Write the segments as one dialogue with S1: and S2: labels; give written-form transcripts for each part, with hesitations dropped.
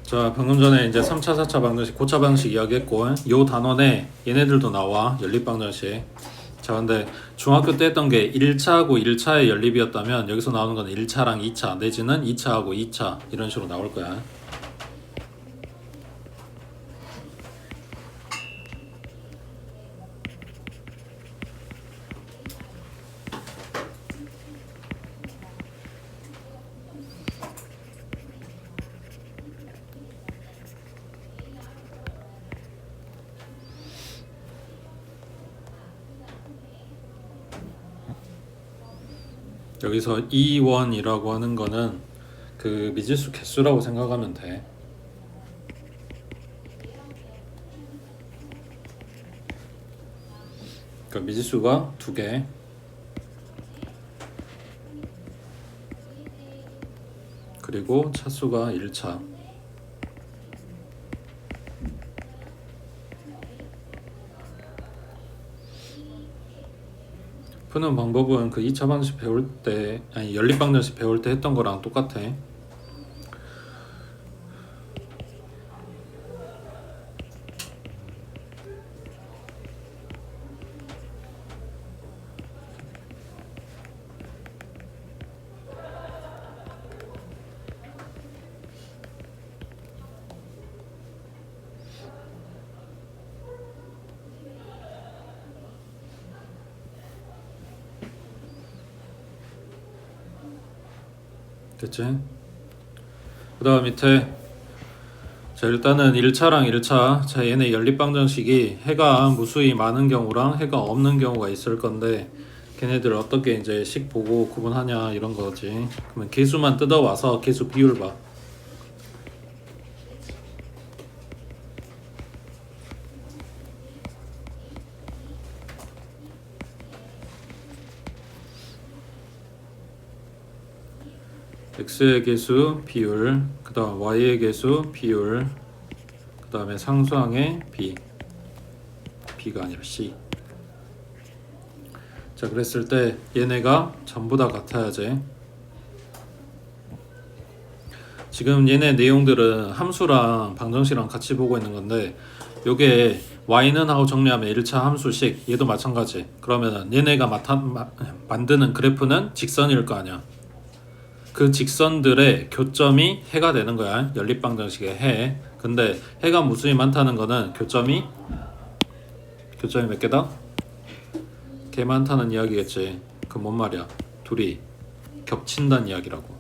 S1: 자, 방금 전에 이제 3차, 4차 방정식, 고차 방정식 이야기했고, 요 단원에 얘네들도 나와, 연립 방정식. 자, 근데 중학교 때 했던 게 1차하고 1차의 연립이었다면 여기서 나오는 건 1차랑 2차 내지는 2차하고 2차 이런 식으로 나올 거야. 여기서 E1이라고 하는 거는 그 미지수 개수라고 생각하면 돼. 그러니까 미지수가 2개, 그리고 차수가 1차. 푸는 방법은 그 2차 방정식 배울 때, 아니 연립 방정식 배울 때 했던 거랑 똑같아. 됐지? 그 다음 밑에 자 일단은 1차랑 1차 자 얘네 연립방정식이 해가 무수히 많은 경우랑 해가 없는 경우가 있을 건데 걔네들 어떻게 이제 식 보고 구분하냐 이런 거지. 그러면 개수만 뜯어와서 개수 비율 봐. x의 개수 비율, 그 다음 y의 개수 비율, 그 다음에 상수항의 b가 아니라 c. 자 그랬을 때 얘네가 전부 다 같아야지. 지금 얘네 내용들은 함수랑 방정식이랑 같이 보고 있는 건데 요게 y는 하고 정리하면 1차 함수식 얘도 마찬가지. 그러면은 얘네가 만드는 그래프는 직선일 거 아니야. 그 직선들의 교점이 해가 되는 거야. 연립방정식의 해. 근데 해가 무수히 많다는 거는 교점이 몇 개다? 개 많다는 이야기겠지. 그 뭔 말이야? 둘이 겹친다는 이야기라고.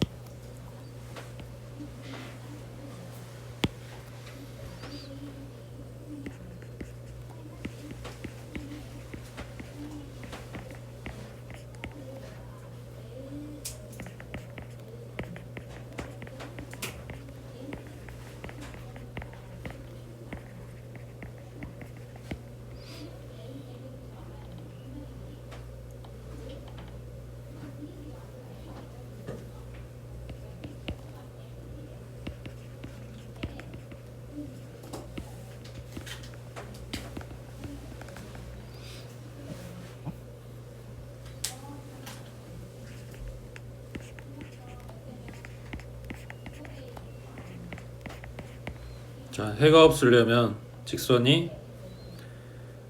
S1: 자, 해가 없으려면 직선이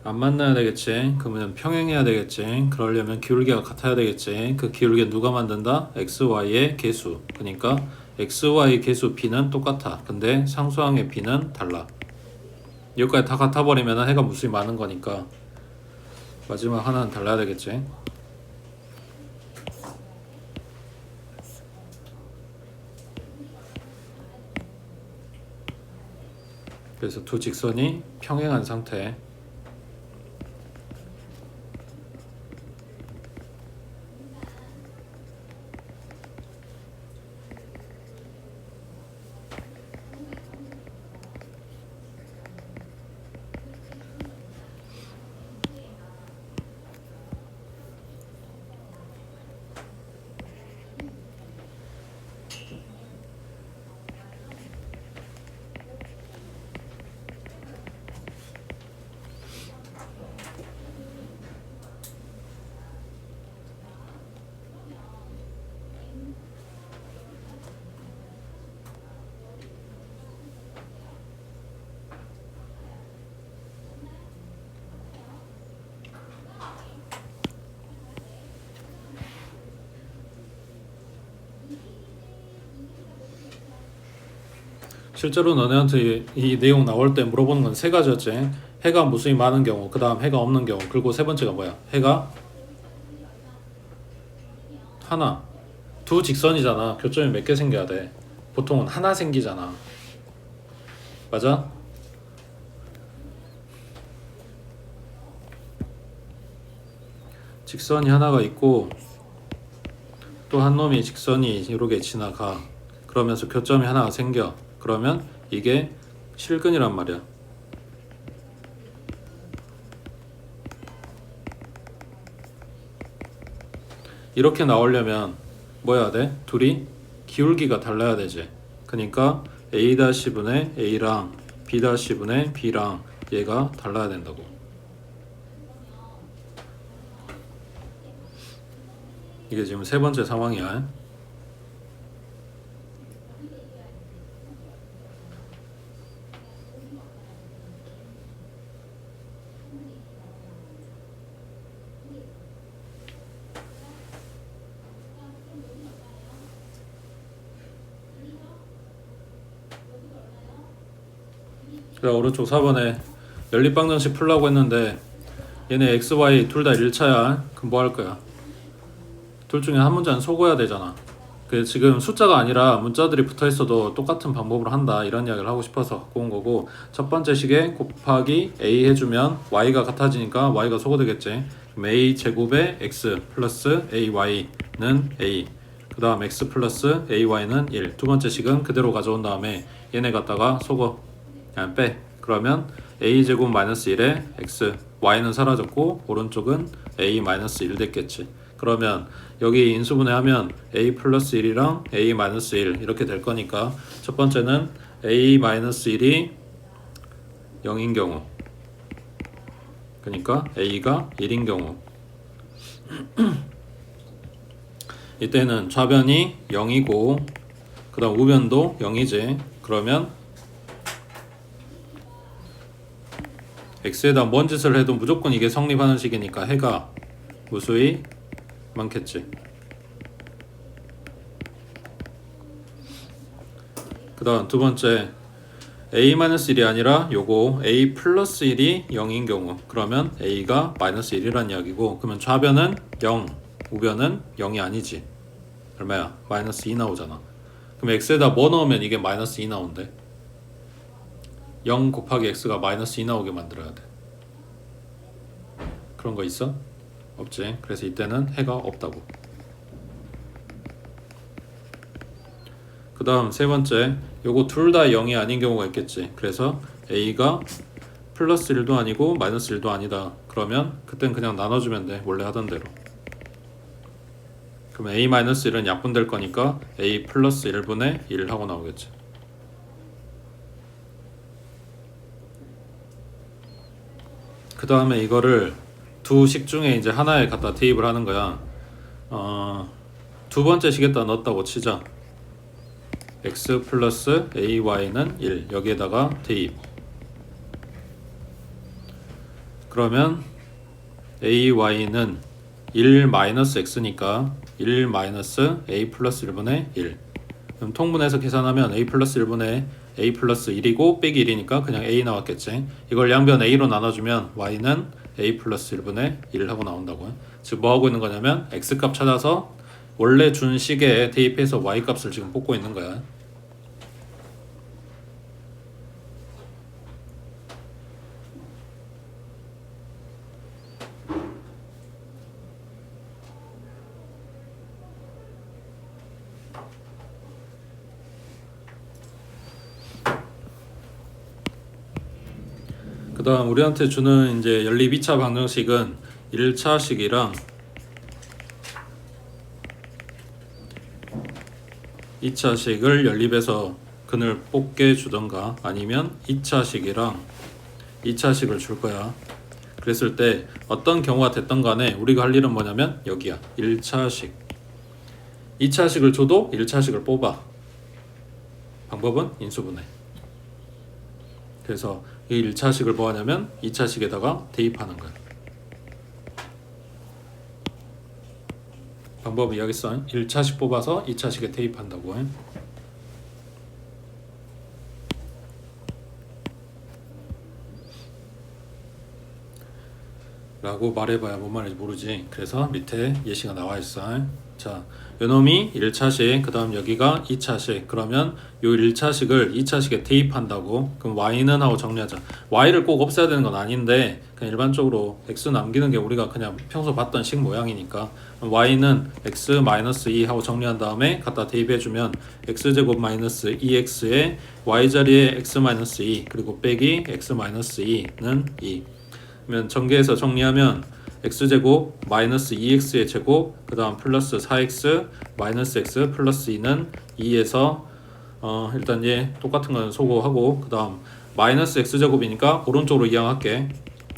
S1: 안 만나야 되겠지. 그러면 평행해야 되겠지. 그러려면 기울기가 같아야 되겠지. 그 기울기 누가 만든다? x, y의 개수. 그러니까 x, y 개수 b는 똑같아. 근데 상수항의 b는 달라. 여기까지 다 같아버리면 해가 무수히 많은 거니까 마지막 하나는 달라야 되겠지. 그래서 두 직선이 평행한 상태. 실제로 너네한테 이 내용 나올 때 물어보는 건 세 가지였지. 해가 무수히 많은 경우, 그 다음 해가 없는 경우, 그리고 세 번째가 뭐야? 해가 하나. 두 직선이잖아. 교점이 몇 개 생겨야 돼? 보통은 하나 생기잖아. 맞아? 직선이 하나가 있고 또 한 놈이 직선이 이렇게 지나가. 그러면서 교점이 하나가 생겨. 그러면 이게 실근이란 말이야. 이렇게 나오려면 뭐 해야 돼? 둘이 기울기가 달라야 되지. 그러니까 A-분의 A랑 B-분의 B랑 얘가 달라야 된다고. 이게 지금 세 번째 상황이야. 자, 오른쪽 4번에 연립방정식 풀라고 했는데 얘네 x, y 둘 다 1차야. 그럼 뭐 할 거야? 둘 중에 한 문자는 속어야 되잖아. 그 지금 숫자가 아니라 문자들이 붙어 있어도 똑같은 방법으로 한다 이런 이야기를 하고 싶어서 갖고 온 거고, 첫 번째 식에 곱하기 a 해주면 y가 같아지니까 y가 소거되겠지. 그럼 a 제곱에 x 플러스 ay는 a, 그 다음 x 플러스 ay는 1. 두 번째 식은 그대로 가져온 다음에 얘네 갖다가 소거 그냥 빼. 그러면 a 제곱 마이너스 1에 x, y는 사라졌고 오른쪽은 a 마이너스 1 됐겠지. 그러면 여기 인수분해하면 a 플러스 1이랑 a 마이너스 1 이렇게 될 거니까 첫 번째는 a 마이너스 1이 0인 경우, 그러니까 a가 1인 경우 이때는 좌변이 0이고 그 다음 우변도 0이지. 그러면 x에다 뭔 짓을 해도 무조건 이게 성립하는 식이니까 해가 무수히 많겠지. 그 다음 두 번째 a-1이 아니라 요거 a 플러스 1이 0인 경우, 그러면 a가 마이너스 1이란 이야기고, 그러면 좌변은 0, 우변은 0이 아니지. 얼마야? 마이너스 2 나오잖아. 그럼 x에다 뭐 넣으면 이게 마이너스 2 나온대? 0 곱하기 x가 마이너스 2 나오게 만들어야 돼. 그런 거 있어? 없지. 그래서 이때는 해가 없다고. 그 다음 세 번째, 요거 둘 다 0이 아닌 경우가 있겠지. 그래서 a가 플러스 1도 아니고 마이너스 1도 아니다. 그러면 그땐 그냥 나눠주면 돼. 원래 하던 대로. 그럼 a 마이너스 1은 약분될 거니까 a 플러스 1분의 1 하고 나오겠지. 그 다음에 이거를 두 식 중에 이제 하나에 갖다 대입을 하는 거야. 두 번째 식에다 넣었다고 치자. x 플러스 ay는 1 여기에다가 대입. 그러면 ay는 1 마이너스 x니까 1 마이너스 a 플러스 1분의 1. 그럼 통분해서 계산하면 a 플러스 1분의 a 플러스 1이고 빼기 1이니까 그냥 a 나왔겠지. 이걸 양변 a로 나눠주면 y는 a 플러스 1분의 1 하고 나온다고요. 지금 뭐 하고 있는 거냐면 x 값 찾아서 원래 준 식에 대입해서 y 값을 지금 뽑고 있는 거야. 그 다음 우리한테 주는 이제 연립 2차 방정식은 1차식이랑 2차식을 연립해서 근을 뽑게 주던가 아니면 2차식이랑 2차식을 줄 거야. 그랬을 때 어떤 경우가 됐던 간에 우리가 할 일은 뭐냐면 여기야. 1차식. 2차식을 줘도 1차식을 뽑아. 방법은 인수분해. 그래서 이 1차식을 뭐 하냐면 2차식에다가 대입하는 거야. 방법은 여기 써. 1차식 뽑아서 2차식에 대입한다고 해. 라고 말해봐야 뭔 말인지 모르지. 그래서 밑에 예시가 나와 있어. 자, 요놈이 1차식, 그 다음 여기가 2차식. 그러면 요 1차식을 2차식에 대입한다고. 그럼 y는 하고 정리하자. y를 꼭 없애야 되는 건 아닌데 그냥 일반적으로 x 남기는 게 우리가 그냥 평소 봤던 식 모양이니까 y는 x-2 하고 정리한 다음에 갖다 대입해주면 x제곱 마이너스 2x에 y자리에 x-2 그리고 빼기 x-2는 2. 그러면 전개해서 정리하면 x제곱 마이너스 2x의 제곱 그 다음 플러스 4x 마이너스 x 플러스 2는 2에서 일단 얘 똑같은 건 소거하고 그 다음 마이너스 x제곱이니까 오른쪽으로 이항할게.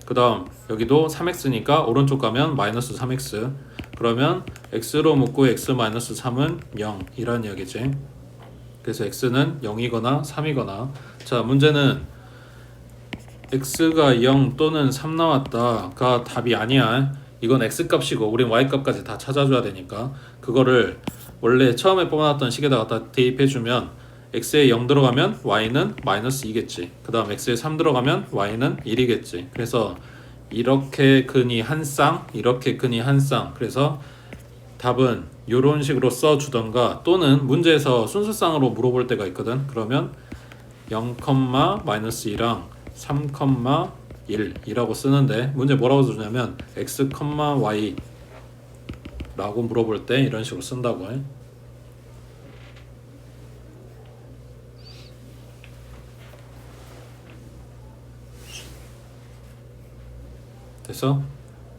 S1: 그 다음 여기도 3x니까 오른쪽 가면 마이너스 3x 그러면 x로 묶고 x 마이너스 3은 0 이런 이야기지. 그래서 x는 0이거나 3이거나. 자, 문제는 x가 0 또는 3 나왔다가 답이 아니야. 이건 x값이고 우린 y값까지 다 찾아줘야 되니까 그거를 원래 처음에 뽑아놨던 식에다가 다 대입해주면 x에 0 들어가면 y는 마이너스 2겠지. 그 다음 x에 3 들어가면 y는 1이겠지. 그래서 이렇게 근이 한 쌍, 이렇게 근이 한 쌍. 그래서 답은 이런 식으로 써주던가 또는 문제에서 순수쌍으로 물어볼 때가 있거든. 그러면 0, 마이너스 2랑 3,1이라고 쓰는데 문제 뭐라고 주냐면 x, y 라고 물어볼 때 이런 식으로 쓴다고 해. 됐어?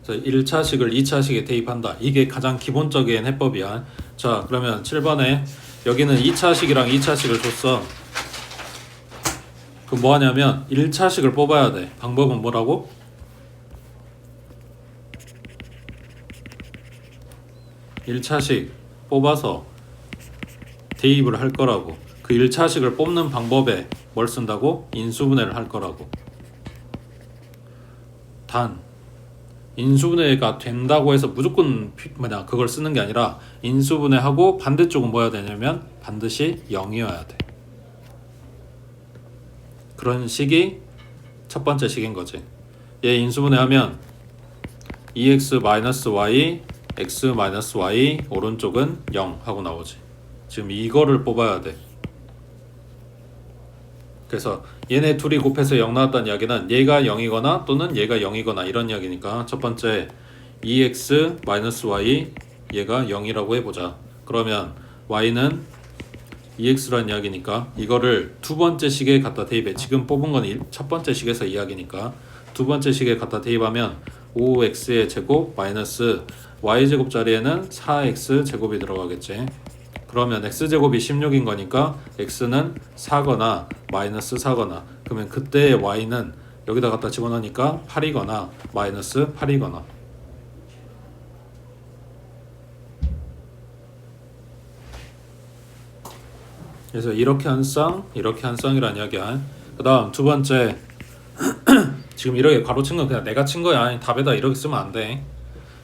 S1: 1차식을 2차식에 대입한다. 이게 가장 기본적인 해법이야. 자, 그러면 7번에 여기는 2차식이랑 2차식을 줬어. 그럼 뭐 하냐면 1차식을 뽑아야 돼. 방법은 뭐라고? (1차식) 뽑아서 대입을 할 거라고. 그 1차식을 뽑는 방법에 뭘 쓴다고? 인수분해를 할 거라고. 단 인수분해가 된다고 해서 무조건 그걸 쓰는 게 아니라 인수분해하고 반대쪽은 뭐여야 되냐면 반드시 0이어야 돼. 그런 식이 첫 번째 식인 거지. 얘 인수분해하면 2x-y x-y 오른쪽은 0 하고 나오지. 지금 이거를 뽑아야 돼. 그래서 얘네 둘이 곱해서 0 나왔다는 이야기는 얘가 0이거나 또는 얘가 0이거나 이런 이야기니까 첫 번째 2x-y 얘가 0이라고 해보자. 그러면 y는 2x란 이야기니까 이거를 두 번째 식에 갖다 대입해. 지금 뽑은 건 첫 번째 식에서 이야기니까 두 번째 식에 갖다 대입하면 5x의 제곱 마이너스 y제곱 자리에는 4x 제곱이 들어가겠지. 그러면 x제곱이 16인 거니까 x는 4거나 마이너스 4거나 그러면 그때의 y는 여기다 갖다 집어넣으니까 8이거나 마이너스 8이거나. 그래서 이렇게 한 쌍, 이렇게 한 쌍이란 이야기야. 그 다음 두 번째 지금 이렇게 가로친 건 그냥 내가 친 거야. 답에다 이렇게 쓰면 안 돼.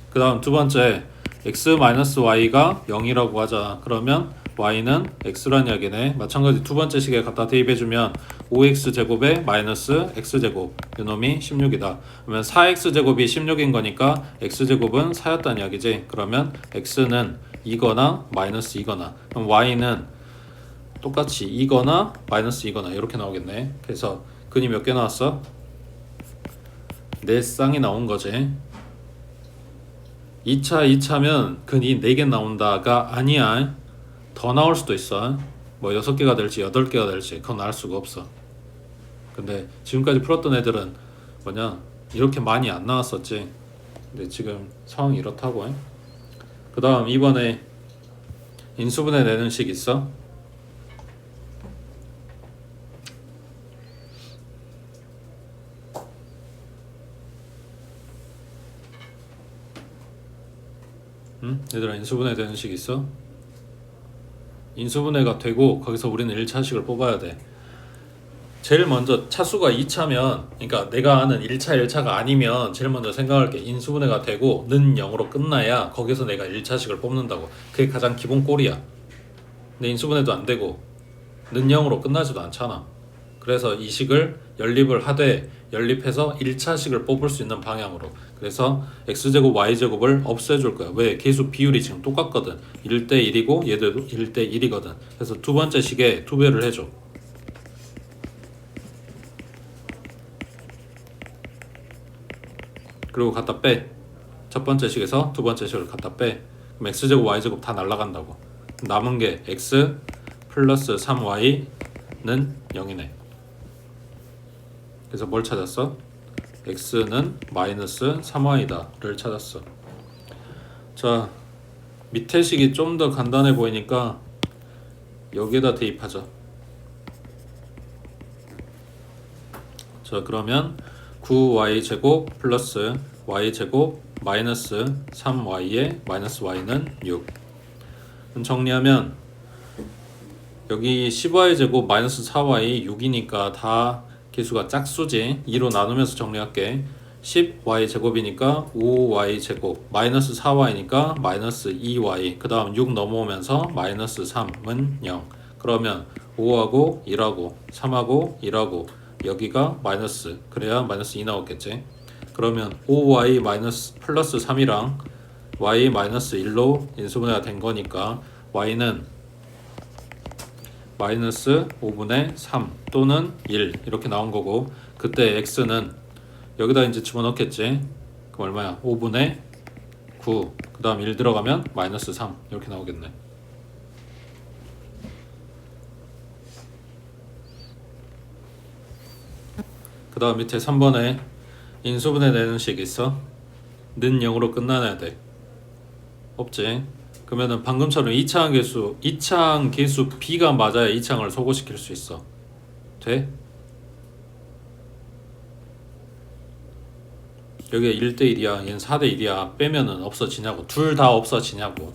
S1: 그 다음 두 번째 x-y가 0이라고 하자. 그러면 y는 x란 이야기네. 마찬가지 두 번째 식에 갖다 대입해주면 5x제곱에 마이너스 x제곱 요놈이 16이다. 그러면 4x제곱이 16인 거니까 x제곱은 4였다는 이야기지. 그러면 x는 2거나 마이너스 2거나 그럼 y는 똑같이 2거나 마이너스 2거나 이렇게 나오겠네. 그래서 근이 몇 개 나왔어? 4쌍이 나온 거지. 2차면 근이 4개 나온다가 아니야. 더 나올 수도 있어. 뭐 6개가 될지 8개가 될지 그건 알 수가 없어. 근데 지금까지 풀었던 애들은 뭐냐 이렇게 많이 안 나왔었지. 근데 지금 상황이 이렇다고 해. 그 다음 이번에 인수분해 내는 식 있어? 응? 얘들아 인수분해 되는 식 있어? 인수분해가 되고 거기서 우리는 1차식을 뽑아야 돼. 제일 먼저 차수가 2차면 그러니까 내가 아는 1차 1차가 아니면 제일 먼저 생각할 게 인수분해가 되고 는 0으로 끝나야 거기서 내가 1차식을 뽑는다고. 그게 가장 기본 꼴이야. 근데 인수분해도 안 되고 는 0으로 끝나지도 않잖아. 그래서 이 식을 연립을 하되 연립해서 1차식을 뽑을 수 있는 방향으로. 그래서 x제곱 y제곱을 없애줄 거야. 왜? 계수 비율이 지금 똑같거든. 1대 1이고 얘도 1대 1이거든. 그래서 두 번째 식에 2배를 해줘. 그리고 갖다 빼. 첫 번째 식에서 두 번째 식을 갖다 빼. 그럼 x제곱 y제곱 다 날라간다고. 남은 게 x 플러스 3y는 0이네. 그래서 뭘 찾았어? x는 마이너스 3y다를 찾았어. 자, 밑에 식이 좀 더 간단해 보이니까 여기에다 대입하자. 자, 그러면 9y제곱 플러스 y제곱 마이너스 3y에 마이너스 y는 6. 정리하면 여기 10y제곱 마이너스 4y 6이니까 다 개수가 짝수지. 2로 나누면서 정리할게. 10y제곱이니까 5y제곱 마이너스 4y니까 마이너스 2y 그 다음 6 넘어오면서 마이너스 3은 0. 그러면 5하고 1하고 3하고 1하고 여기가 마이너스, 그래야 마이너스 2 나오겠지. 그러면 5y 마이너스 플러스 3이랑 y 마이너스 1로 인수분해가 된 거니까 y는 마이너스 5분의 3 또는 1 이렇게 나온 거고, 그때 x는 여기다 이제 집어넣겠지. 그럼 얼마야? 5분의 9 그 다음 1 들어가면 마이너스 3 이렇게 나오겠네. 그 다음 밑에 3번에 인수분해 내는 식 있어? 는 0으로 끝나야 돼. 없지? 그러면은 방금처럼 2차항 계수 b가 맞아야 2차항을 소거시킬 수 있어. 돼? 여기가 1대 1이야. 얘는 4대 1이야. 빼면은 없어지냐고. 둘 다 없어지냐고.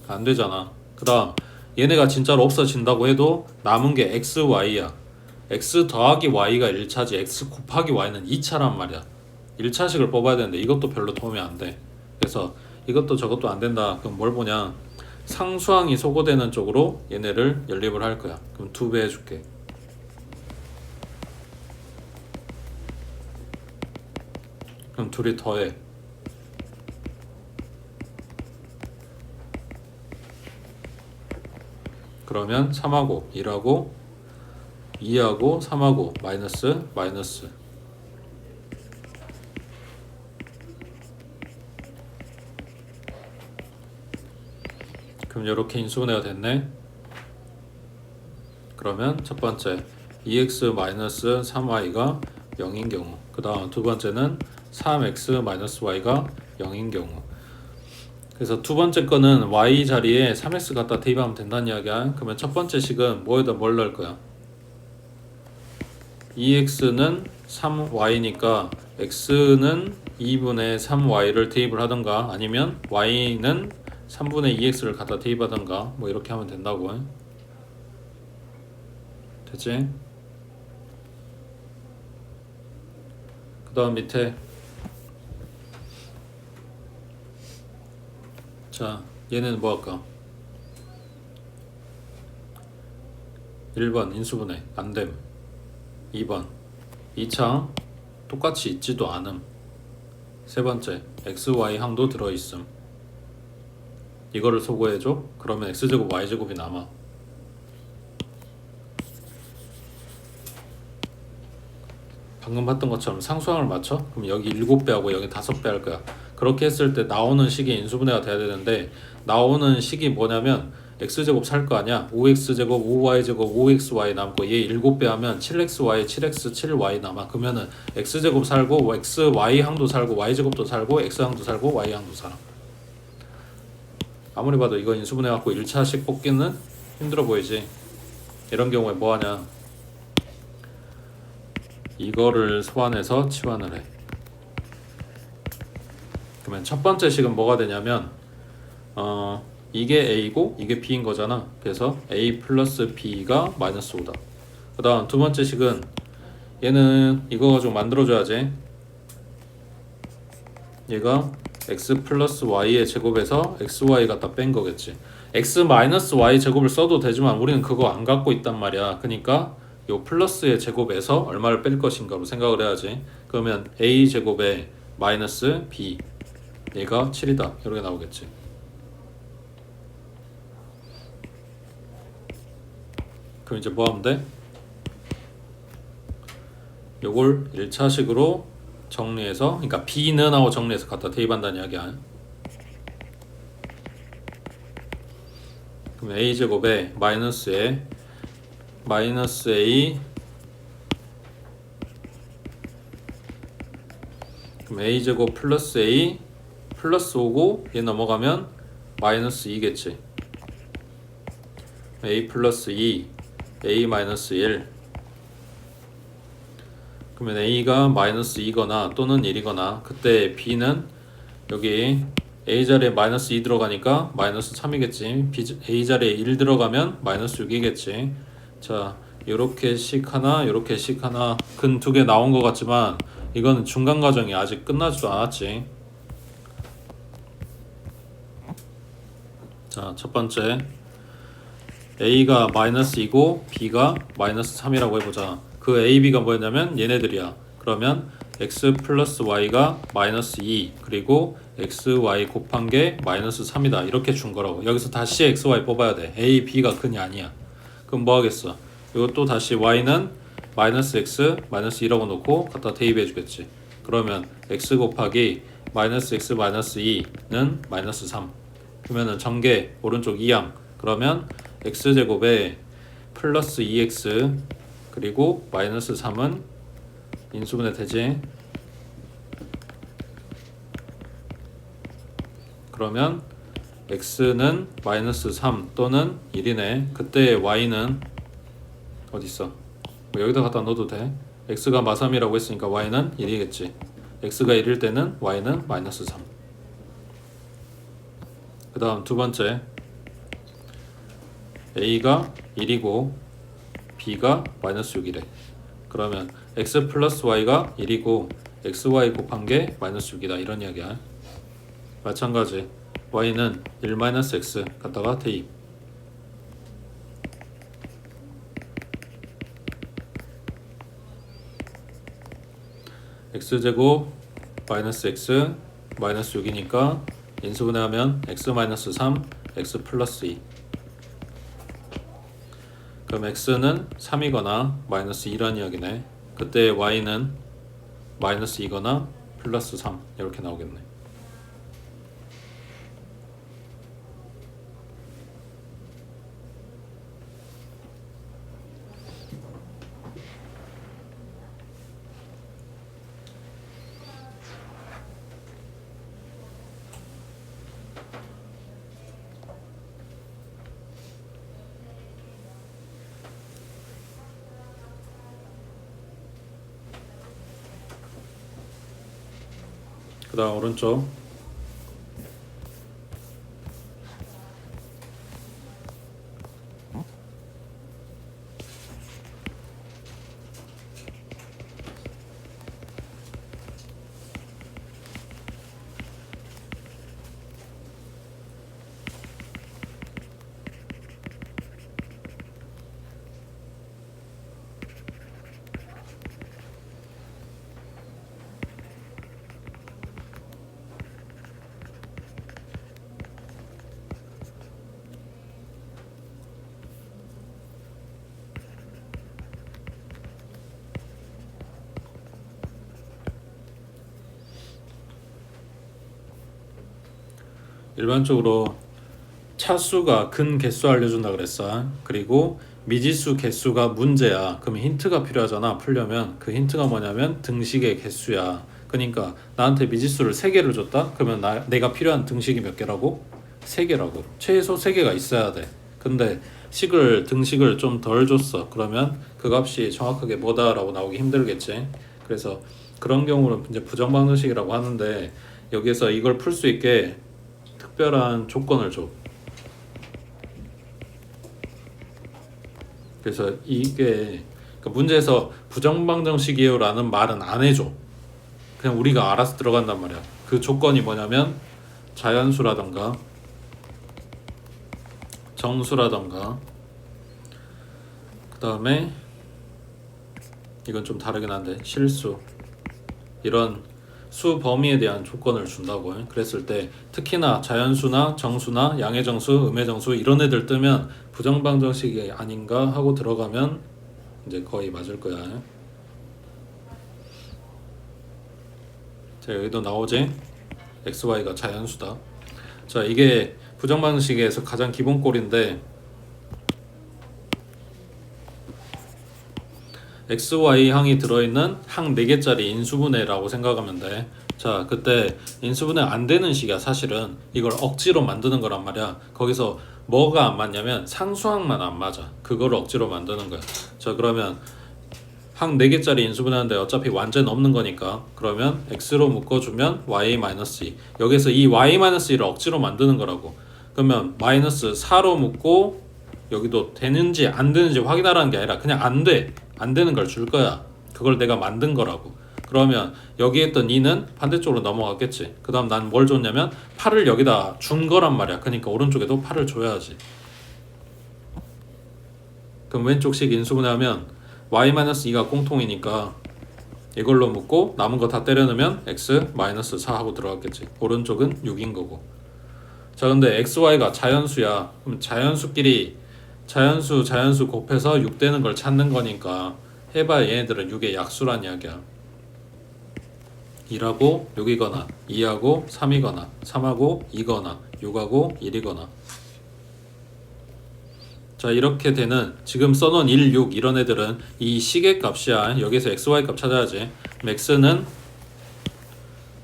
S1: 안 되잖아. 그 다음 얘네가 진짜로 없어진다고 해도 남은 게 x, y야. x 더하기 y가 1차지 x 곱하기 y는 2차란 말이야. 1차식을 뽑아야 되는데 이것도 별로 도움이 안 돼. 그래서 이것도 저것도 안 된다. 그럼 뭘 보냐? 상수항이 소거되는 쪽으로 얘네를 연립을 할 거야. 그럼 2배 해줄게. 그럼 둘이 더해. 그러면 3하고 1하고 2하고 3하고 마이너스 마이너스. 그럼 이렇게 인수분해가 됐네. 그러면 첫 번째 2x 마이너스 3y가 0인 경우, 그 다음 두 번째는 3x 마이너스 y가 0인 경우. 그래서 두 번째 거는 y 자리에 3x 갖다 대입하면 된다는 이야기야. 그러면 첫 번째 식은 뭐에다 뭘 넣을 거야? 2x는 3y니까 x는 2분의 3y를 대입을 하던가 아니면 y는 3분의 2x를 갖다 대입하던가 뭐 이렇게 하면 된다고. 됐지? 그 다음 밑에 자 얘는 뭐 할까? 1번 인수분해 안됨. 2번 2차항 똑같이 있지도 않음. 세 번째 x, y 항도 들어있음. 이거를 소거해줘? 그러면 x제곱 y제곱이 남아. 방금 봤던 것처럼 상수항을 맞춰? 그럼 여기 7배하고 여기 5배 할 거야. 그렇게 했을 때 나오는 식이 인수분해가 돼야 되는데, 나오는 식이 뭐냐면 x제곱 살 거 아니야. 5x제곱 5y제곱 5xy 남고 얘 7배 하면 7xy 7x 7y 남아. 그러면은 x제곱 살고 x, y 항도 살고 y제곱도 살고 x 항도 살고 y 항도 살아. 아무리 봐도 이거 인수분해 갖고 1차식 뽑기는 힘들어 보이지. 이런 경우에 뭐 하냐? 이거를 소환해서 치환을 해. 그러면 첫 번째 식은 뭐가 되냐면 이게 a고 이게 b인 거잖아. 그래서 a 플러스 b가 마이너스 5다. 그 다음 두 번째 식은 얘는 이거 가지고 만들어줘야지. 얘가 x 플러스 y의 제곱에서 xy 갖다 뺀 거겠지. x 마이너스 y 제곱을 써도 되지만 우리는 그거 안 갖고 있단 말이야. 그러니까 요 플러스의 제곱에서 얼마를 뺄 것인가로 생각을 해야지. 그러면 a제곱에 마이너스 b 얘가 7이다 이렇게 나오겠지. 그럼 이제 뭐 하면 돼? 요걸 1차식으로 정리해서, 그러니까 b는 하고 정리해서 갖다 대입한다는 이야기야. 그럼 a제곱에 마이너스 a, 그럼 a제곱 플러스 a 플러스 5고 얘 넘어가면 마이너스 2겠지. a 플러스 2 a 마이너스 1. 그러면 a가 마이너스 2거나 또는 1이거나, 그때 b는 여기 a 자리에 마이너스 2 들어가니까 마이너스 3이겠지. a 자리에 1 들어가면 마이너스 6이겠지. 자, 요렇게 식 하나 요렇게 식 하나 근 두 개 나온 것 같지만 이거는 중간 과정이 아직 끝나지도 않았지. 자, 첫 번째 a가 마이너스 2고 b가 마이너스 3이라고 해보자. 그 a, b가 뭐였냐면 얘네들이야. 그러면 x 플러스 y가 마이너스 2 그리고 x, y 곱한 게 마이너스 3이다 이렇게 준 거라고. 여기서 다시 x, y 뽑아야 돼. a, b가 근이 아니야. 그럼 뭐 하겠어? 이것도 다시 y는 마이너스 x 마이너스 2라고 놓고 갖다 대입해 주겠지. 그러면 x 곱하기 마이너스 x 마이너스 2는 마이너스 3. 그러면은 전개 오른쪽 2항. 그러면 x제곱에 플러스 2x 그리고 마이너스 3은 인수분해 되지. 그러면 x는 마이너스 3 또는 1이네. 그때 y는 어딨어? 뭐 여기다 갖다 넣어도 돼. x가 마3이라고 했으니까 y는 1이겠지. x가 1일 때는 y는 마이너스 3. 그 다음 두 번째 a가 1이고 b가 마이너스 6이래. 그러면 x 플러스 y가 1이고 xy 곱한 게 마이너스 6이다 이런 이야기야. 마찬가지 y는 1 마이너스 x 갖다가 대입. x제곱 마이너스 x 마이너스 6이니까 인수분해하면 x 마이너스 3 x 플러스 2. 그럼 x는 3이거나 마이너스 2란 이야기네. 그때 y는 마이너스 2거나 플러스 3 이렇게 나오겠네. 그 다음 오른쪽 일반적으로 차수가 근 개수 알려준다 그랬어. 그리고 미지수 개수가 문제야. 그럼 힌트가 필요하잖아. 풀려면 그 힌트가 뭐냐면 등식의 개수야. 그러니까 나한테 미지수를 3개를 줬다? 그러면 내가 필요한 등식이 몇 개라고? 3개라고. 최소 3개가 있어야 돼. 근데 등식을 좀 덜 줬어. 그러면 그 값이 정확하게 뭐다라고 나오기 힘들겠지. 그래서 그런 경우는 이제 부정방정식이라고 하는데 여기에서 이걸 풀 수 있게 특별한 조건을 줘. 그래서 이게 문제에서 부정방정식이에요 라는 말은 안 해줘. 그냥 우리가 알아서 들어간단 말이야. 그 조건이 뭐냐면 자연수라던가 정수라던가 그 다음에 이건 좀 다르긴 한데 실수 이런 수 범위에 대한 조건을 준다고. 그랬을 때 특히나 자연수나 정수나 양의정수, 음의정수 이런 애들 뜨면 부정방정식이 아닌가 하고 들어가면 이제 거의 맞을 거야. 자, 여기도 나오지? xy가 자연수다. 자, 이게 부정방정식에서 가장 기본 꼴인데 xy 항이 들어있는 항 4개짜리 인수분해라고 생각하면 돼. 자, 그때 인수분해 안 되는 식이야. 사실은 이걸 억지로 만드는 거란 말이야. 거기서 뭐가 안 맞냐면 상수항만 안 맞아. 그걸 억지로 만드는 거야. 자, 그러면 항 4개짜리 인수분해하는데 어차피 완전 없는 거니까 그러면 x로 묶어주면 y-2 여기서 이 y-2를 억지로 만드는 거라고. 그러면 마이너스 4로 묶고 여기도 되는지 안 되는지 확인하라는 게 아니라 그냥 안 돼. 안 되는 걸 줄 거야. 그걸 내가 만든 거라고. 그러면 여기 있던 2는 반대쪽으로 넘어갔겠지. 그 다음 난 뭘 줬냐면 8을 여기다 준 거란 말이야. 그러니까 오른쪽에도 8을 줘야지. 그럼 왼쪽식 인수분해하면 y-2가 공통이니까 이걸로 묶고 남은 거 다 때려 넣으면 x-4 하고 들어갔겠지. 오른쪽은 6인 거고. 자, 근데 xy가 자연수야. 그럼 자연수끼리 자연수 곱해서 6 되는 걸 찾는 거니까 해봐야 얘네들은 6의 약수란 이야기야. 1하고 6이거나 2하고 3이거나 3하고 2거나 6하고 1이거나. 자, 이렇게 되는 지금 써놓은 1, 6 이런 애들은 이 식의 값이야. 여기서 xy 값 찾아야지. x는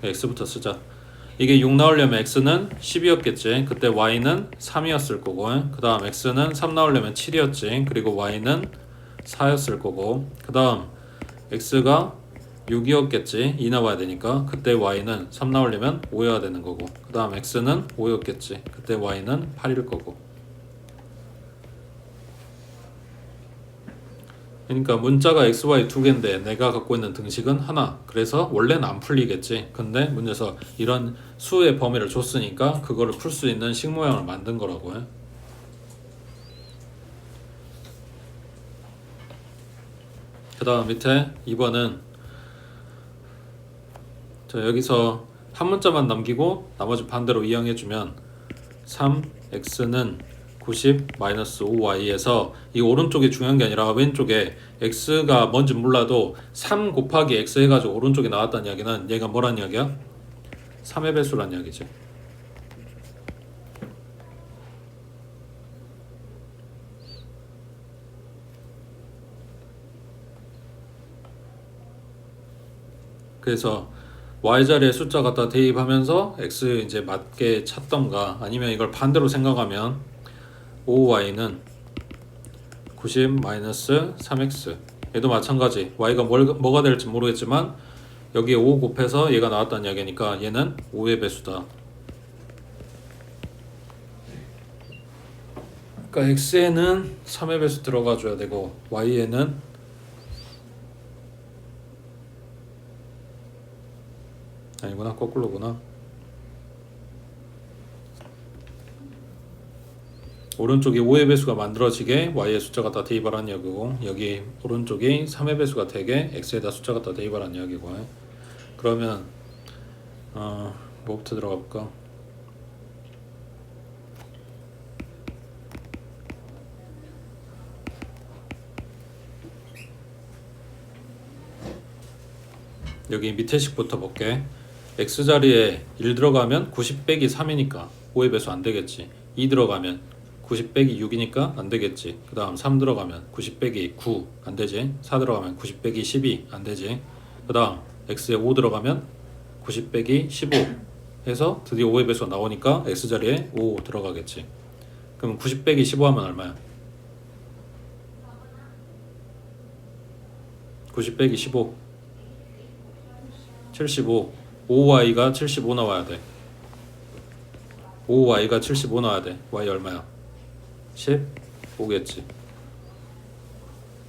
S1: x부터 쓰자. 이게 6 나오려면 x는 10이었겠지. 그때 y는 3이었을 거고, 그 다음 x는 3 나오려면 7이었지. 그리고 y는 4였을 거고, 그 다음 x가 6이었겠지. 2 나와야 되니까 그때 y는 3 나오려면 5여야 되는 거고, 그 다음 x는 5였겠지. 그때 y는 8일 거고. 그러니까 문자가 xy 두 개인데 내가 갖고 있는 등식은 하나. 그래서 원래는 안 풀리겠지. 근데 문제에서 이런 수의 범위를 줬으니까 그거를 풀 수 있는 식 모양을 만든 거라고 해. 그 다음 밑에 2번은 자, 여기서 한 문자만 남기고 나머지 반대로 이항해주면 3x는 90-5y에서 이 오른쪽이 중요한 게 아니라 왼쪽에 x가 뭔지 몰라도 3 곱하기 x 해가지고 오른쪽에 나왔다는 이야기는 얘가 뭐란 이야기야? 3의 배수란 이야기지. 그래서 y자리에 숫자 갖다 대입하면서 x 이제 맞게 찾던가 아니면 이걸 반대로 생각하면 5y는 90-3x 얘도 마찬가지. y가 뭐가 될지 모르겠지만 여기에 5 곱해서 얘가 나왔다는 이야기니까 얘는 5의 배수다. 그러니까 x에는 3의 배수 들어가 줘야 되고 y에는 아니구나, 거꾸로구나. 오른쪽이 5의 배수가 만들어지게 y의 숫자 갖다 대입하라는 이야기고 여기 오른쪽이 3의 배수가 되게 x에다 숫자 갖다 대입하라는 이야기고. 그러면 뭐부터 들어가 볼까? 여기 밑에 식부터 볼게. x자리에 1 들어가면 90 빼기 3이니까 5의 배수 안 되겠지. 2 들어가면 90 빼기 6이니까 안 되겠지. 그 다음 3 들어가면 90 빼기 9 안 되지. 4 들어가면 90 빼기 12 안 되지. 그 다음 x에 5 들어가면 90 빼기 15 해서 드디어 5의 배수가 나오니까 x자리에 5 들어가겠지. 그럼 90 빼기 15 하면 얼마야? 90 빼기 15 75. 5y가 75 나와야 돼. 5y가 75 나와야 돼. y 얼마야? 15겠지.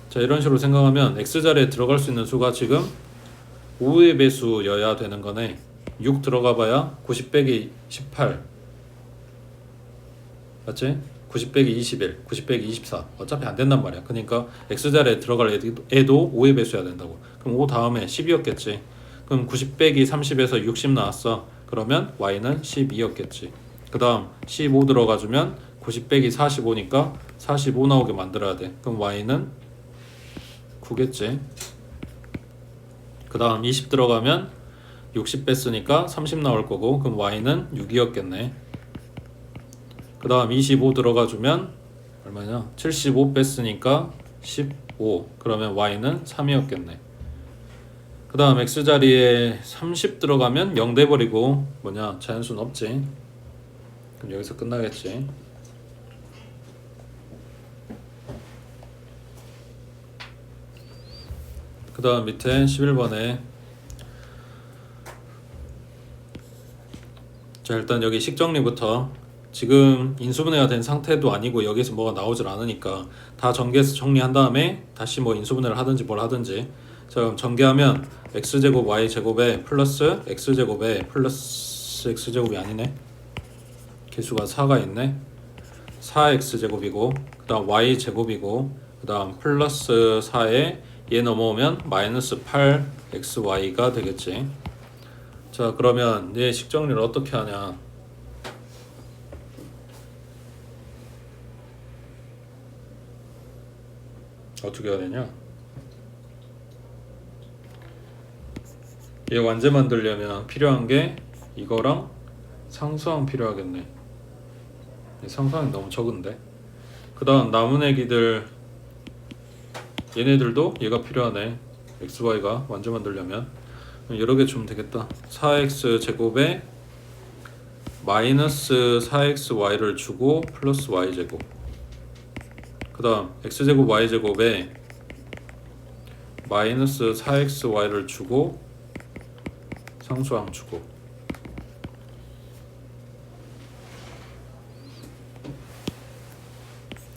S1: 자, 이런 식으로 생각하면 x자리에 들어갈 수 있는 수가 지금 5의 배수여야 되는 거네. 6 들어가 봐야 90 빼기 18 맞지? 90 빼기 21 90 빼기 24 어차피 안 된단 말이야. 그러니까 x자리에 들어갈 애도 5의 배수여야 된다고. 그럼 5 다음에 10이었겠지. 그럼 90 빼기 30에서 60 나왔어. 그러면 y는 12였겠지. 그 다음 15 들어가주면 90 빼기 45니까 45 나오게 만들어야 돼. 그럼 y는 9겠지. 그 다음 20 들어가면 60 뺐으니까 30 나올 거고, 그럼 y는 6이었겠네. 그 다음 25 들어가주면 얼마냐? 75 뺐으니까 15. 그러면 y는 3이었겠네. 그 다음 x자리에 30 들어가면 0 돼버리고 뭐냐? 자연수는 없지. 그럼 여기서 끝나겠지. 그 다음 밑에 11번에 자, 일단 여기 식정리부터 지금 인수분해가 된 상태도 아니고 여기서 뭐가 나오질 않으니까 다 전개해서 정리한 다음에 다시 뭐 인수분해를 하든지 뭘 하든지. 자, 그럼 전개하면 x제곱 y제곱에 플러스 x제곱에 플러스 x제곱이 아니네. 개수가 4가 있네. 4x제곱이고 그 다음 y제곱이고 그 다음 플러스 4에 얘 넘어오면 마이너스 8xy가 되겠지. 자, 그러면 얘 식정리를 어떻게 하냐? 어떻게 해야 되냐? 얘 완제 만들려면 필요한 게 이거랑 상수항 필요하겠네. 상수항이 너무 적은데. 그 다음 남은 애기들 얘네들도 얘가 필요하네. xy가 완제 만들려면 여러 개 주면 되겠다. 4x 제곱에 마이너스 4xy를 주고 플러스 y제곱. 그 다음 x제곱 y제곱에 마이너스 4xy를 주고 상수항 주고.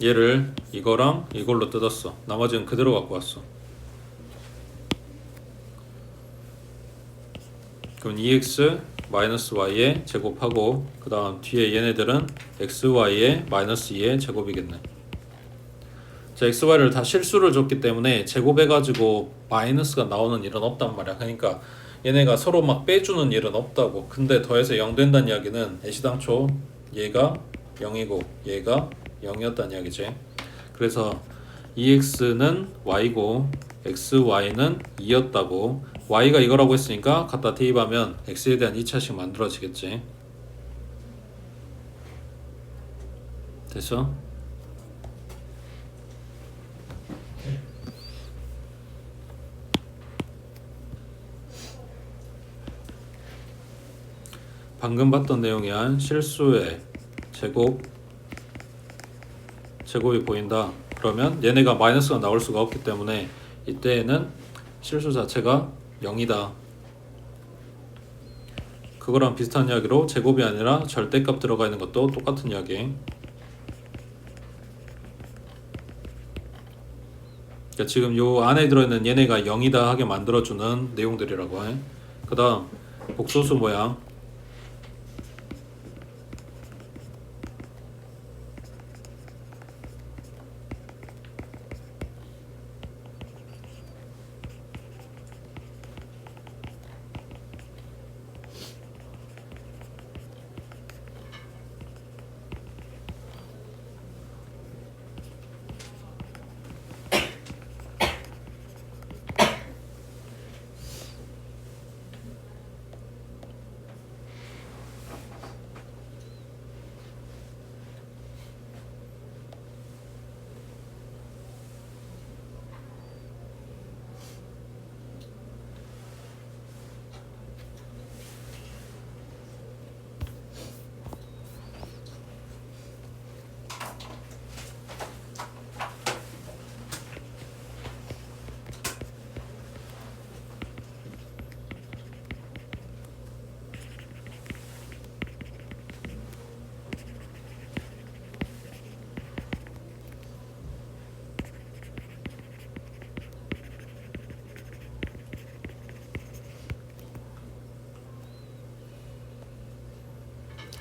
S1: 얘를 이거랑 이걸로 뜯었어. 나머지는 그대로 갖고 왔어. 그럼 2x 마이너스 y에 제곱하고 그 다음 뒤에 얘네들은 xy에 마이너스 2의 제곱이겠네. 자, xy를 다 실수를 줬기 때문에 제곱해가지고 마이너스가 나오는 일은 없단 말이야. 그러니까 얘네가 서로 막 빼주는 일은 없다고. 근데 더해서 0 된다는 이야기는 애시당초 얘가 0이고 얘가 0이었다는 이야기지. 그래서 2x는 y고 xy는 2였다고. y가 이거라고 했으니까 갖다 대입하면 x에 대한 2차식 만들어지겠지. 됐어? 방금 봤던 내용이 한 실수의 제곱이 보인다. 그러면 얘네가 마이너스가 나올 수가 없기 때문에 이때에는 실수 자체가 0이다. 그거랑 비슷한 이야기로 제곱이 아니라 절대값 들어가 있는 것도 똑같은 이야기. 그러니까 지금 요 안에 들어있는 얘네가 0이다 하게 만들어주는 내용들이라고 해. 그 다음 복소수 모양.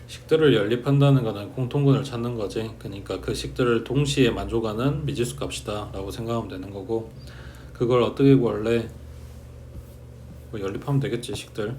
S1: 식들을 연립한다는 거는 공통분을 찾는 거지. 그러니까 그 식들을 동시에 만족하는 미지수 값이다 라고 생각하면 되는 거고, 그걸 어떻게 구할래? 뭐 연립하면 되겠지 식들.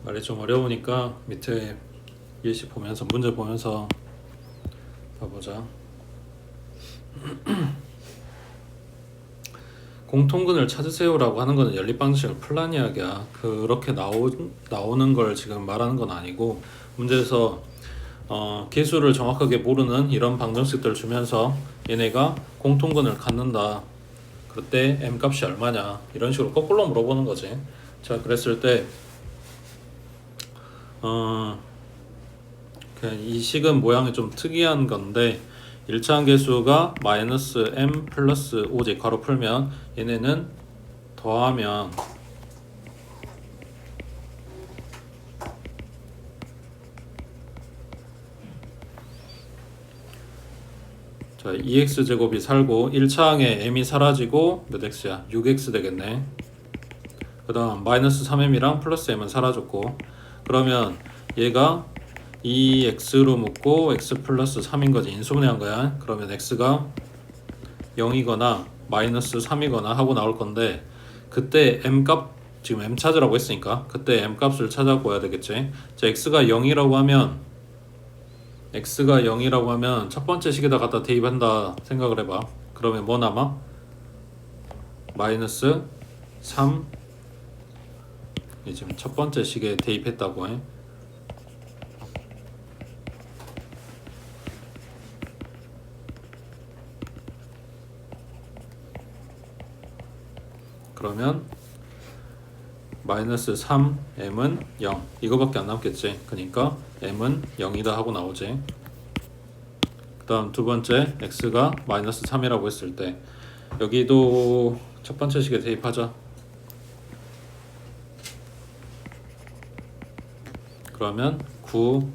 S1: 말이 좀 어려우니까 밑에 예시 보면서 문제 보면서 봐보자. 공통근을 찾으세요라고 하는 거는 연립 방정식을 플라니하게야. 그렇게 나오는 걸 지금 말하는 건 아니고, 문제에서 개수를 정확하게 모르는 이런 방정식들 주면서 얘네가 공통근을 갖는다. 그때 m 값이 얼마냐 이런 식으로 거꾸로 물어보는 거지. 자, 그랬을 때 그냥 이 식은 모양이 좀 특이한 건데, 1차항 계수가 마이너스 m 플러스 5지 괄호 풀면 얘네는 더하면 자 2x 제곱이 살고 1차항에 m이 사라지고 몇 x야? 6x 되겠네. 그 다음 마이너스 3m이랑 플러스 m은 사라졌고, 그러면 얘가 2x로 묶고 x 플러스 3인 거지. 인수분해한 거야. 그러면 x가 0이거나 마이너스 3이거나 하고 나올 건데, 그때 m 값, 지금 m 찾으라고 했으니까 그때 m 값을 찾아보아야 되겠지. 자, x가 0이라고 하면 첫 번째 식에다 갖다 대입한다 생각을 해봐. 그러면 뭐 남아? 마이너스 3. 이 지금 첫 번째 식에 대입했다고 해. 그러면 마이너스 3m은 0 이거밖에 안 남겠지. 그러니까 m은 0이다 하고 나오지. 그 다음 두 번째 x가 마이너스 3이라고 했을 때 여기도 첫 번째 식에 대입하자. 그러면 9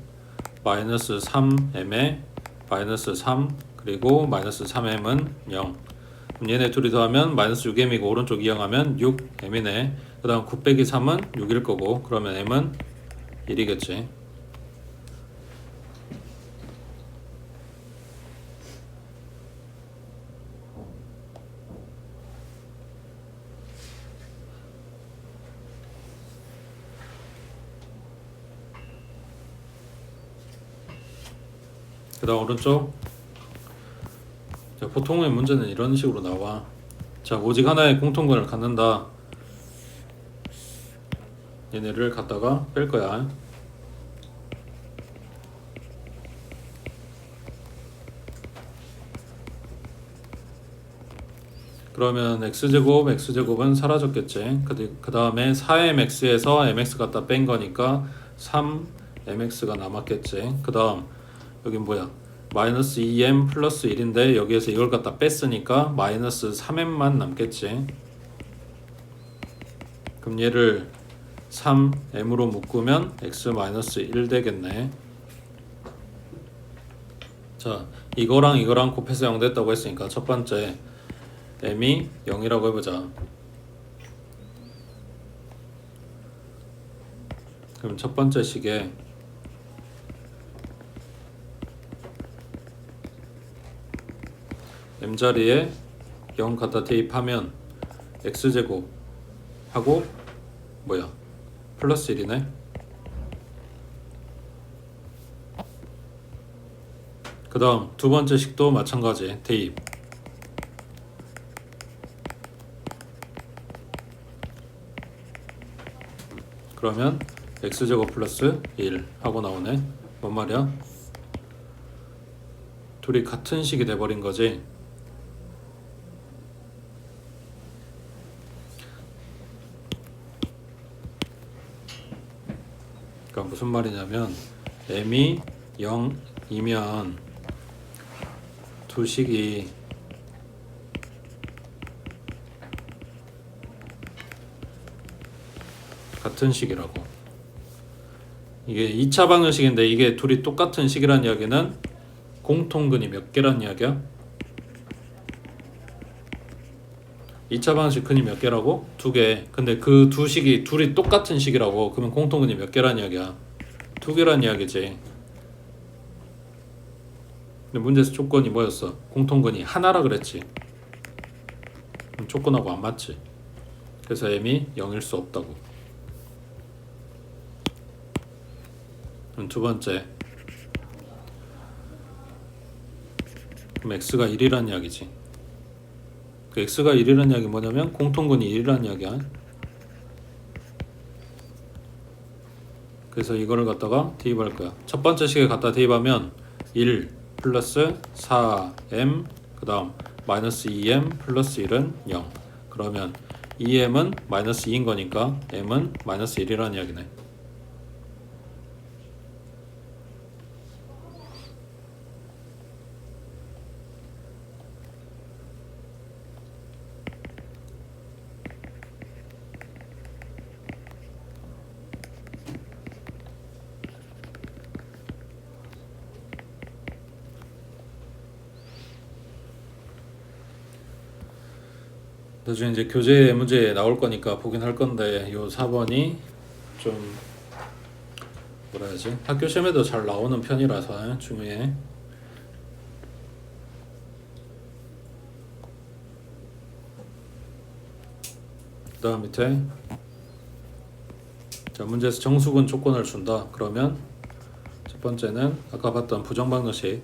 S1: 마이너스 3m에 마이너스 3 그리고 마이너스 3m은 0. 그럼 얘네 둘이 더하면 마이너스 6m이고 오른쪽 이항하면 6m이네. 그 다음 9 빼기 3은 6일 거고, 그러면 m은 1이겠지. 그 다음 오른쪽. 자, 보통의 문제는 이런 식으로 나와. 자, 오직 하나의 공통근을 갖는다. 얘네를 갖다가 뺄 거야. 그러면 x제곱은 사라졌겠지. 그 다음에 4mx에서 mx 갖다 뺀 거니까 3mx가 남았겠지. 그 다음 여긴 뭐야? 마이너스 2m 플러스 1인데 여기에서 이걸 갖다 뺐으니까 마이너스 3m만 남겠지. 그럼 얘를 3m으로 묶으면 x 마이너스 1 되겠네. 자, 이거랑 이거랑 곱해서 0 됐다고 했으니까 첫 번째 m이 0이라고 해보자. 그럼 첫 번째 식에 m자리에 0 갖다 대입하면 x제곱 하고 뭐야 플러스 1이네. 그 다음 두 번째 식도 마찬가지 대입. 그러면 x제곱 플러스 1 하고 나오네. 뭔 말이야? 둘이 같은 식이 돼버린 거지. 그러니까 무슨 말이냐면 m이 0이면 두 식이 같은 식이라고. 이게 2차 방정식인데 이게 둘이 똑같은 식이란 이야기는 공통근이 몇 개란 이야기야? 2차 방정식 근이 몇 개라고? 2개. 근데 그 두 식이 둘이 똑같은 식이라고. 그러면 공통근이 몇 개란 이야기야? 2개란 이야기지. 근데 문제에서 조건이 뭐였어? 공통근이 하나라 그랬지. 그럼 조건하고 안 맞지. 그래서 m이 0일 수 없다고. 그럼 두 번째, 그럼 x가 1이란 이야기지. 그 x가 1이란 이야기 뭐냐면 공통근이 1이란 이야기야. 그래서 이거를 갖다가 대입할 거야. 첫 번째 식에 갖다 대입하면 1 플러스 4m 그 다음 마이너스 2m 플러스 1은 0. 그러면 2m은 마이너스 2인 거니까 m은 마이너스 1이라는 이야기네. 나중에 이제 교재 문제 나올 거니까 보긴 할 건데 요 4번이 좀 뭐라 해야지 학교 시험에도 잘 나오는 편이라서 중요해. 그 다음 밑에 자 문제에서 정수근 조건을 준다. 그러면 첫 번째는 아까 봤던 부정방정식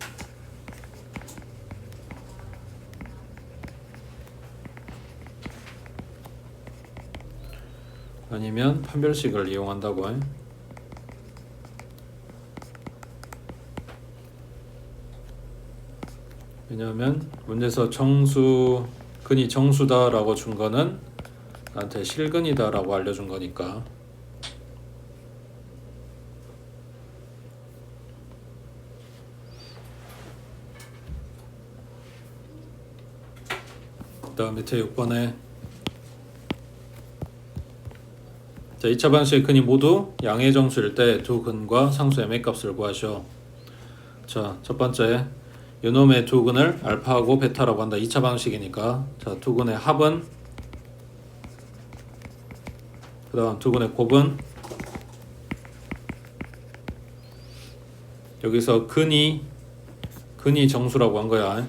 S1: 아니면 판별식을 이용한다고 해. 왜냐하면 문제에서 근이 정수다라고 준 거는 나한테 실근이다라고 알려준 거니까. 그 다음 밑에 6번에 자 2차 방식의 근이 모두 양의 정수일 때 두 근과 상수 m의 값을 구하시오. 자 첫 번째 요놈의 두 근을 알파하고 베타라고 한다. 2차 방식이니까 자 두 근의 합은 그 다음 두 근의 곱은 여기서 근이 정수라고 한 거야.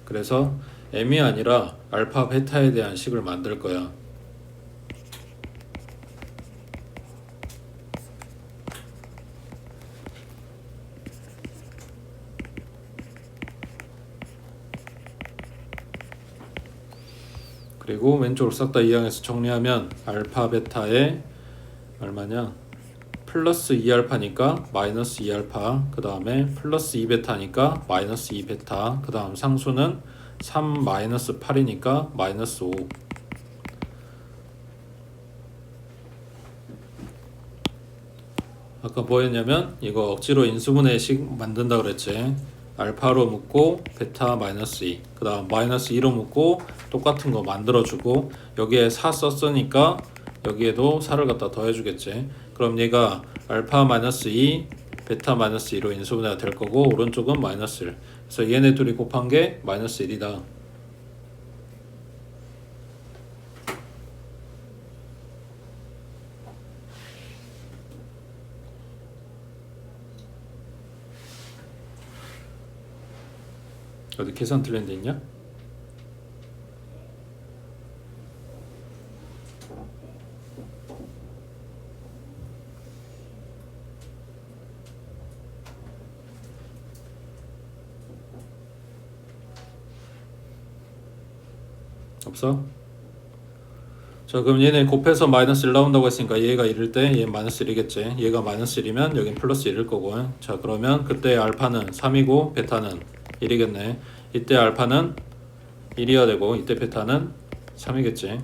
S1: 그래서 m이 아니라 알파 베타에 대한 식을 만들 거야. 그리고 왼쪽으로 싹 다 이항해서 정리하면 알파 베타에 얼마냐 플러스 2알파니까 마이너스 2알파 그 다음에 플러스 2베타니까 마이너스 2베타 그 다음 상수는 3 마이너스 8이니까 마이너스 5. 아까 뭐였냐면 이거 억지로 인수분해식 만든다 그랬지. 알파로 묶고 베타 마이너스 2, 그 다음 마이너스 2로 묶고 똑같은 거 만들어주고 여기에 4 썼으니까 여기에도 4를 갖다 더해주겠지. 그럼 얘가 알파 마이너스 2 베타 마이너스 2로 인수분해가 될 거고 오른쪽은 마이너스 1. 그래서 얘네 둘이 곱한 게 마이너스 1이다. 어디 계산 틀린 데 있냐? 없어? 자, 그럼 얘네 곱해서 마이너스 1 나온다고 했으니까 얘가 1일 때 얘 마이너스 1이겠지. 얘가 마이너스 1이면 여긴 플러스 1일 거고. 자, 그러면 그때 알파는 3이고 베타는 1이겠네. 이때 알파는 1이어야 되고 이때 베타는 3이겠지.